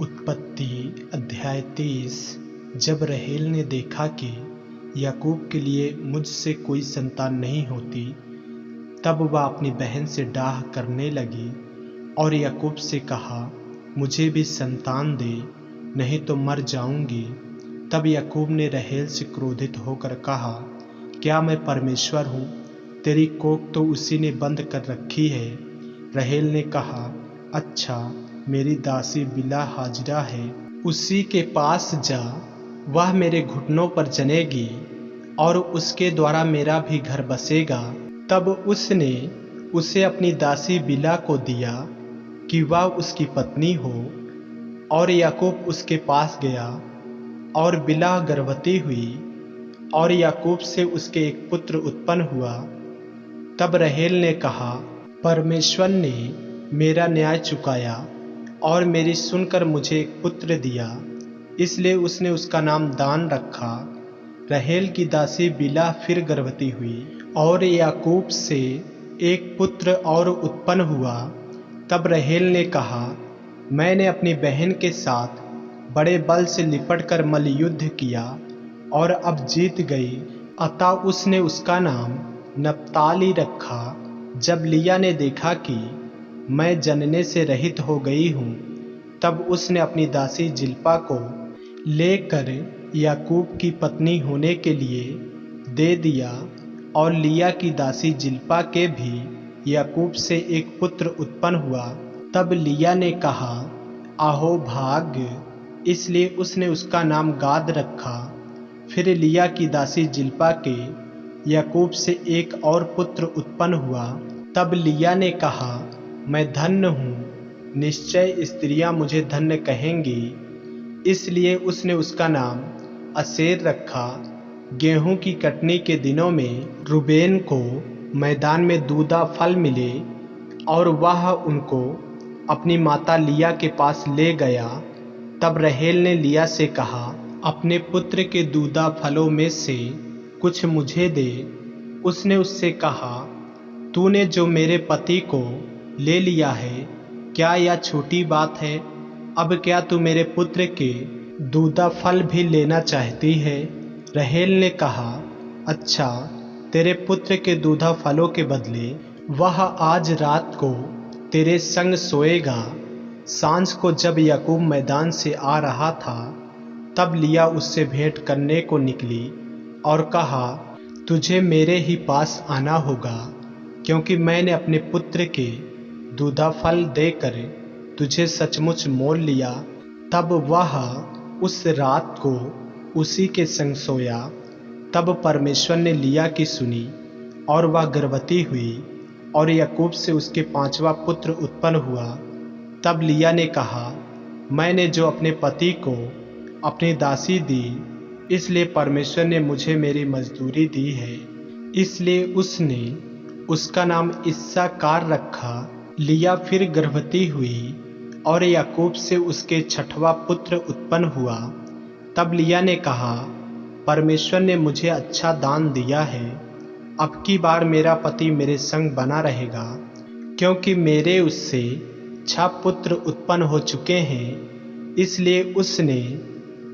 उत्पत्ति अध्याय 30। जब राहेल ने देखा कि याकूब के लिए मुझसे कोई संतान नहीं होती, तब वह अपनी बहन से डाह करने लगी और याकूब से कहा, मुझे भी संतान दे, नहीं तो मर जाऊंगी। तब याकूब ने राहेल से क्रोधित होकर कहा, क्या मैं परमेश्वर हूँ? तेरी कोख तो उसी ने बंद कर रखी है। राहेल ने कहा, अच्छा, मेरी दासी बिला हाजिरा है, उसी के पास जा, वह मेरे घुटनों पर जनेगी और उसके द्वारा मेरा भी घर बसेगा। तब उसने उसे अपनी दासी बिला को दिया कि वह उसकी पत्नी हो, और याकूब उसके पास गया और बिला गर्भवती हुई और याकूब से उसके एक पुत्र उत्पन्न हुआ। तब राहेल ने कहा, परमेश्वर ने मेरा न्याय चुकाया और मेरी सुनकर मुझे एक पुत्र दिया, इसलिए उसने उसका नाम दान रखा। राहेल की दासी बिला फिर गर्भवती हुई और याकूब से एक पुत्र और उत्पन्न हुआ। तब राहेल ने कहा, मैंने अपनी बहन के साथ बड़े बल से लिपटकर मल्लयुद्ध किया और अब जीत गई, अतः उसने उसका नाम नप्ताली रखा। जब लिया ने देखा कि मैं जनने से रहित हो गई हूँ, तब उसने अपनी दासी जिल्पा को लेकर याकूब की पत्नी होने के लिए दे दिया, और लिया की दासी जिल्पा के भी याकूब से एक पुत्र उत्पन्न हुआ। तब लिया ने कहा, आहो भाग्य, इसलिए उसने उसका नाम गाद रखा। फिर लिया की दासी जिल्पा के याकूब से एक और पुत्र उत्पन्न हुआ। तब लिया ने कहा, मैं धन्य हूँ, निश्चय स्त्रियां मुझे धन्य कहेंगी, इसलिए उसने उसका नाम असेर रखा। गेहूं की कटनी के दिनों में रूबेन को मैदान में दूधा फल मिले और वह उनको अपनी माता लिया के पास ले गया। तब राहेल ने लिया से कहा, अपने पुत्र के दूधा फलों में से कुछ मुझे दे। उसने उससे कहा, तूने जो मेरे पति को ले लिया है, क्या यह छोटी बात है? अब क्या तू मेरे पुत्र के दूधा फल भी लेना चाहती है? राहेल ने कहा, अच्छा, तेरे पुत्र के दूधा फलों के बदले वह आज रात को तेरे संग सोएगा। सांझ को जब याकूब मैदान से आ रहा था, तब लिया उससे भेंट करने को निकली और कहा, तुझे मेरे ही पास आना होगा, क्योंकि मैंने अपने पुत्र के दूधा फल देकर तुझे सचमुच मोल लिया। तब वह उस रात को उसी के संग सोया। तब परमेश्वर ने लिया की सुनी और वह गर्भवती हुई और याकूब से उसके 5वां पुत्र उत्पन्न हुआ। तब लिया ने कहा, मैंने जो अपने पति को अपनी दासी दी, इसलिए परमेश्वर ने मुझे मेरी मजदूरी दी है। इसलिए उसने उसका नाम इस्साकार रखा। लिया फिर गर्भवती हुई और याकूब से उसके 6वां पुत्र उत्पन्न हुआ। तब लिया ने कहा, परमेश्वर ने मुझे अच्छा दान दिया है, अब की बार मेरा पति मेरे संग बना रहेगा, क्योंकि मेरे उससे 6 पुत्र उत्पन्न हो चुके हैं। इसलिए उसने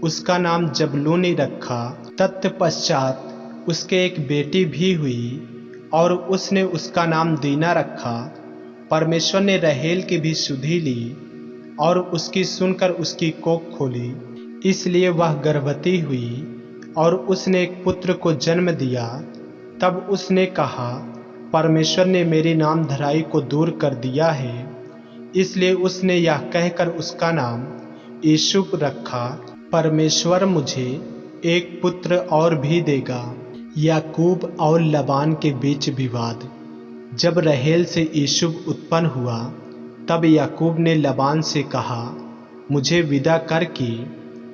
उसका नाम जबूलून रखा। तत्पश्चात उसके एक बेटी भी हुई और उसने उसका नाम दीना रखा। परमेश्वर ने राहेल की भी सुधि ली और उसकी सुनकर उसकी कोख खोली, इसलिए वह गर्भवती हुई और उसने एक पुत्र को जन्म दिया। तब उसने कहा, परमेश्वर ने मेरी नामधराई को दूर कर दिया है, इसलिए उसने यह कहकर उसका नाम यूसुफ रखा, परमेश्वर मुझे एक पुत्र और भी देगा। याकूब और लबान के बीच विवाद। जब राहेल से यूसुफ उत्पन्न हुआ, तब याकूब ने लबान से कहा, मुझे विदा कर कि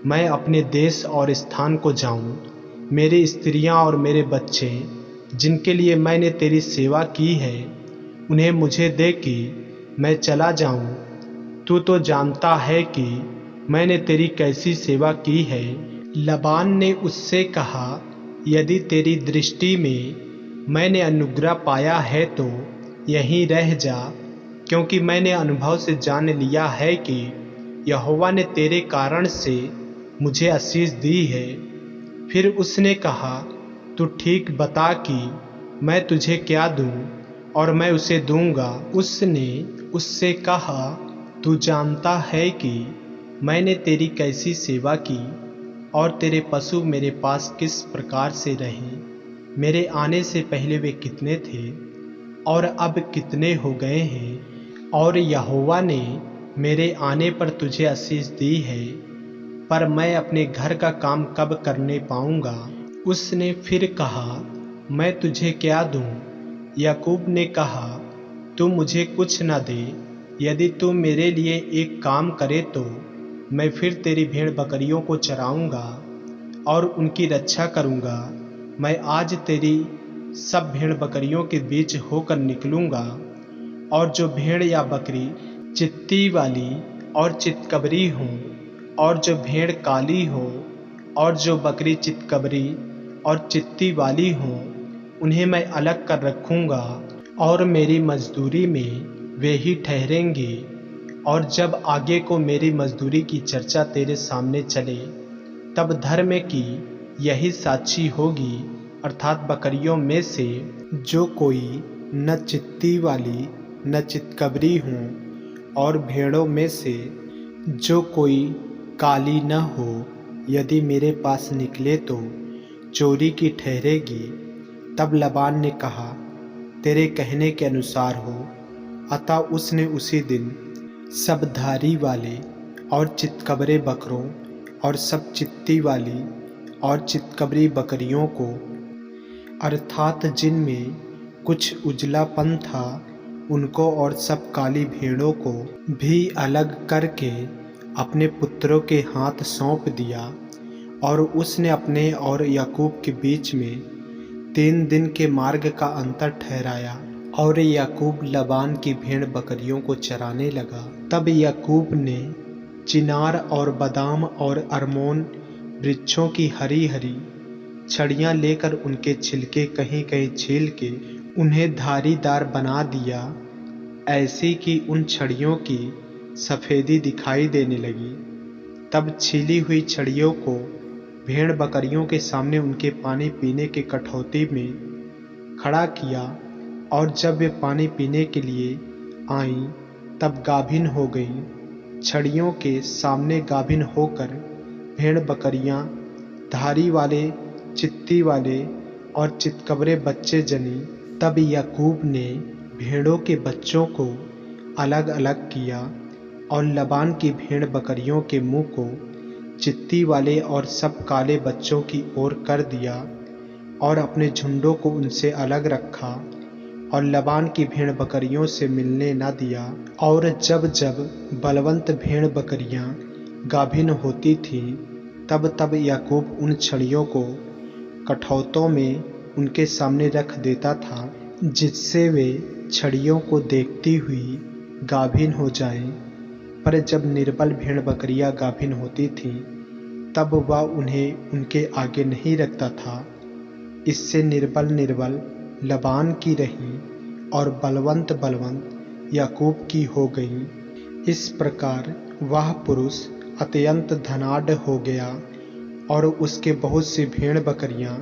मैं अपने देश और स्थान को जाऊं। मेरी स्त्रियां और मेरे बच्चे, जिनके लिए मैंने तेरी सेवा की है, उन्हें मुझे दे कि मैं चला जाऊं। तू तो जानता है कि मैंने तेरी कैसी सेवा की है। लबान ने उससे कहा, यदि तेरी दृष्टि में मैंने अनुग्रह पाया है तो यहीं रह जा, क्योंकि मैंने अनुभव से जान लिया है कि यहोवा ने तेरे कारण से मुझे आशीष दी है। फिर उसने कहा, तू ठीक बता कि मैं तुझे क्या दूं, और मैं उसे दूंगा। उसने उससे कहा, तू जानता है कि मैंने तेरी कैसी सेवा की और तेरे पशु मेरे पास किस प्रकार से रहे। मेरे आने से पहले वे कितने थे और अब कितने हो गए हैं, और यहोवा ने मेरे आने पर तुझे आशीष दी है, पर मैं अपने घर का काम कब करने पाऊंगा। उसने फिर कहा, मैं तुझे क्या दूं? याकूब ने कहा, तू मुझे कुछ न दे। यदि तू मेरे लिए एक काम करे तो मैं फिर तेरी भेड़ बकरियों को चराऊंगा और उनकी रक्षा करूंगा। मैं आज तेरी सब भेड़ बकरियों के बीच होकर निकलूंगा, और जो भेड़ या बकरी चित्ती वाली और चितकबरी हो, और जो भेड़ काली हो और जो बकरी चितकबरी और चित्ती वाली हो, उन्हें मैं अलग कर रखूंगा, और मेरी मजदूरी में वे ही ठहरेंगे। और जब आगे को मेरी मजदूरी की चर्चा तेरे सामने चले, तब धर्म की यही साक्षी होगी, अर्थात बकरियों में से जो कोई न चित्ती वाली न चितकबरी हों, और भेड़ों में से जो कोई काली न हो, यदि मेरे पास निकले तो चोरी की ठहरेगी। तब लबान ने कहा, तेरे कहने के अनुसार हो। अतः उसने उसी दिन सब धारी वाले और चितकबरे बकरों और सब चित्ती वाली और चितकबरी बकरियों को, अर्थात जिनमें कुछ उजलापन था, उनको और सब काली भेड़ों को भी अलग करके अपने पुत्रों के हाथ सौंप दिया। और उसने अपने और याकूब के बीच में 3 दिन के मार्ग का अंतर ठहराया, और याकूब लबान की भेड़ बकरियों को चराने लगा। तब याकूब ने चिनार और बादाम और अरमोन वृक्षों की हरी हरी छड़ियां लेकर उनके छिलके कहीं कहीं छील के उन्हें धारीदार बना दिया, ऐसी कि उन छड़ियों की सफ़ेदी दिखाई देने लगी। तब छीली हुई छड़ियों को भेड़ बकरियों के सामने उनके पानी पीने के कठौती में खड़ा किया, और जब वे पानी पीने के लिए आईं, तब गाभिन हो गईं। छड़ियों के सामने गाभिन होकर भेड़ बकरियां धारी वाले, चित्ती वाले और चितकबरे बच्चे जनी। तब याकूब ने भेड़ों के बच्चों को अलग अलग किया, और लबान की भेड़ बकरियों के मुंह को चित्ती वाले और सब काले बच्चों की ओर कर दिया, और अपने झुंडों को उनसे अलग रखा, और लबान की भेड़ बकरियों से मिलने न दिया। और जब जब बलवंत भेड़ बकरियां गाभिन होती थीं, तब तब याकूब उन छड़ियों को कठौतों में उनके सामने रख देता था, जिससे वे छड़ियों को देखती हुई गाभिन हो जाएं। पर जब निर्बल भेड़ बकरियां गाभिन होती थीं, तब वह उन्हें उनके आगे नहीं रखता था। इससे निर्बल लबान की रहीं, और बलवंत याकूब की हो गईं। इस प्रकार वह पुरुष अत्यंत धनाढ्य हो गया, और उसके बहुत सी भेड़ बकरियां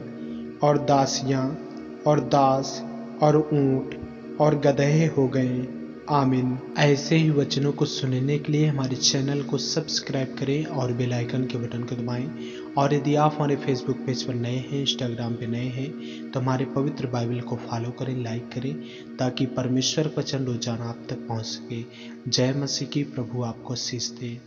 और दासियां और दास और ऊंट और गदहे हो गए। आमीन। ऐसे ही वचनों को सुनने के लिए हमारे चैनल को सब्सक्राइब करें और बेल आइकन के बटन को दबाएं। और यदि आप हमारे फेसबुक पेज पर नए हैं, इंस्टाग्राम पे नए हैं, तो हमारे पवित्र बाइबल को फॉलो करें, लाइक करें, ताकि परमेश्वर का वचन रोजाना आप तक पहुंच सके। जय मसीह की। प्रभु आपको आशीष दे।